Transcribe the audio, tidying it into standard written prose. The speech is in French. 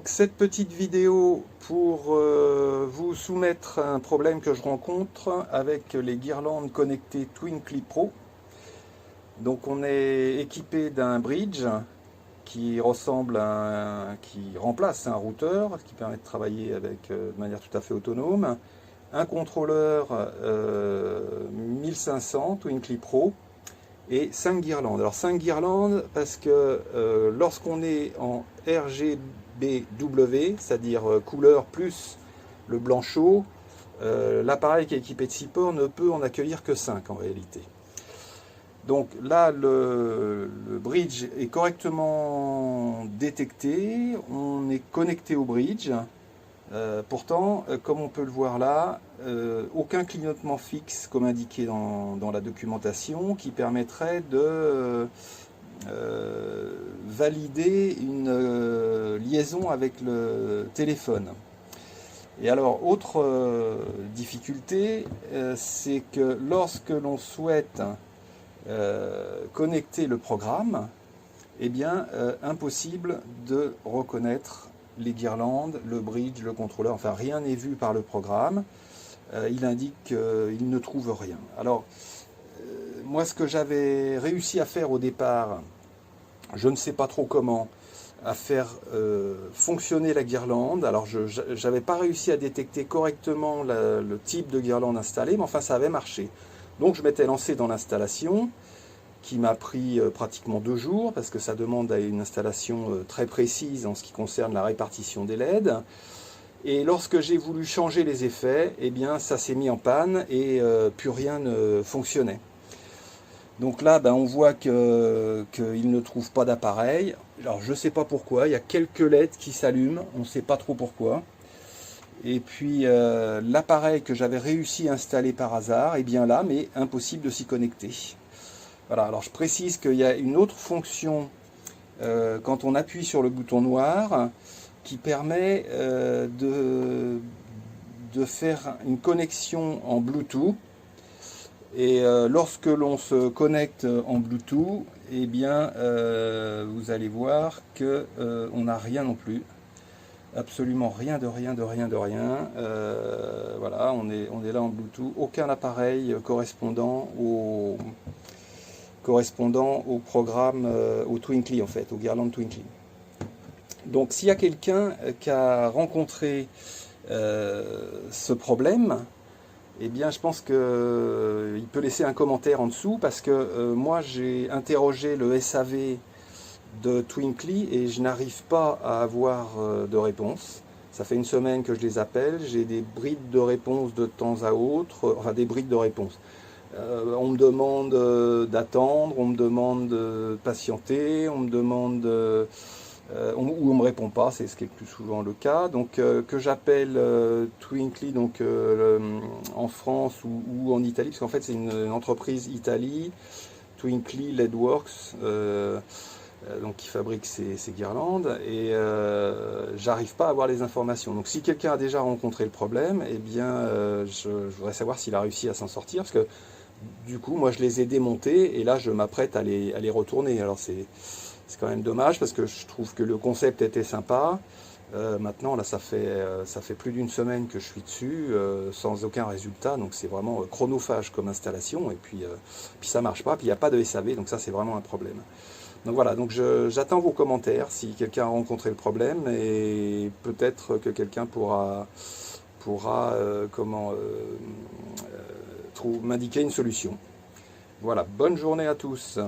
Donc cette petite vidéo pour vous soumettre un problème que je rencontre avec les guirlandes connectées Twinkly Pro. Donc on est équipé d'un bridge qui remplace un routeur, qui permet de travailler avec, de manière tout à fait autonome, un contrôleur 1500 Twinkly Pro et 5 guirlandes. Alors 5 guirlandes parce que lorsqu'on est en RGBW, c'est-à-dire couleur plus le blanc chaud, l'appareil qui est équipé de 6 ports ne peut en accueillir que 5 en réalité. Donc là, le bridge est correctement détecté, on est connecté au bridge. Pourtant, comme on peut le voir là, aucun clignotement fixe comme indiqué dans la documentation qui permettrait de valider une liaison avec le téléphone. Et alors, autre difficulté, c'est que lorsque l'on souhaite connecter le programme, eh bien, impossible de reconnaître les guirlandes, le bridge, le contrôleur, enfin rien n'est vu par le programme. Il indique qu'il ne trouve rien. Alors, moi ce que j'avais réussi à faire au départ, je ne sais pas trop comment, à faire fonctionner la guirlande. Alors je n'avais pas réussi à détecter correctement le type de guirlande installée, mais enfin ça avait marché. Donc je m'étais lancé dans l'installation, qui m'a pris pratiquement 2 jours, parce que ça demande une installation très précise en ce qui concerne la répartition des LED. Et lorsque j'ai voulu changer les effets, eh bien ça s'est mis en panne et plus rien ne fonctionnait. Donc là, on voit qu'il ne trouve pas d'appareil. Alors je ne sais pas pourquoi, il y a quelques LED qui s'allument, on ne sait pas trop pourquoi. Et puis l'appareil que j'avais réussi à installer par hasard est bien là, mais impossible de s'y connecter. Voilà, alors je précise qu'il y a une autre fonction quand on appuie sur le bouton noir qui permet de faire une connexion en Bluetooth. Et lorsque l'on se connecte en Bluetooth, eh bien, vous allez voir que on n'a rien non plus. Absolument rien de rien de rien de rien. Voilà, on est là en Bluetooth. Aucun appareil correspondant au programme, au Twinkly en fait, au guirlande Twinkly. Donc s'il y a quelqu'un qui a rencontré ce problème, eh bien je pense qu'il peut laisser un commentaire en dessous, parce que moi j'ai interrogé le SAV de Twinkly et je n'arrive pas à avoir de réponse. Ça fait une semaine que je les appelle, j'ai des brides de réponse de temps à autre, enfin des brides de réponse. On me demande d'attendre, on me demande de patienter, on me demande ou on me répond pas, c'est ce qui est le plus souvent le cas. Donc que j'appelle Twinkly donc en France ou en Italie, parce qu'en fait c'est une entreprise Italie, Twinkly LEDworks, donc qui fabrique ces guirlandes, et j'arrive pas à avoir les informations. Donc si quelqu'un a déjà rencontré le problème, eh bien je voudrais savoir s'il a réussi à s'en sortir, parce que du coup moi je les ai démontés et là je m'apprête à les retourner. Alors c'est quand même dommage, parce que je trouve que le concept était sympa. Maintenant là ça fait plus d'une semaine que je suis dessus sans aucun résultat, donc c'est vraiment chronophage comme installation, et puis ça marche pas, puis il n'y a pas de SAV, donc ça c'est vraiment un problème. Donc voilà, donc j'attends vos commentaires si quelqu'un a rencontré le problème, et peut-être que quelqu'un pourra m'indiquer une solution. Voilà, bonne journée à tous.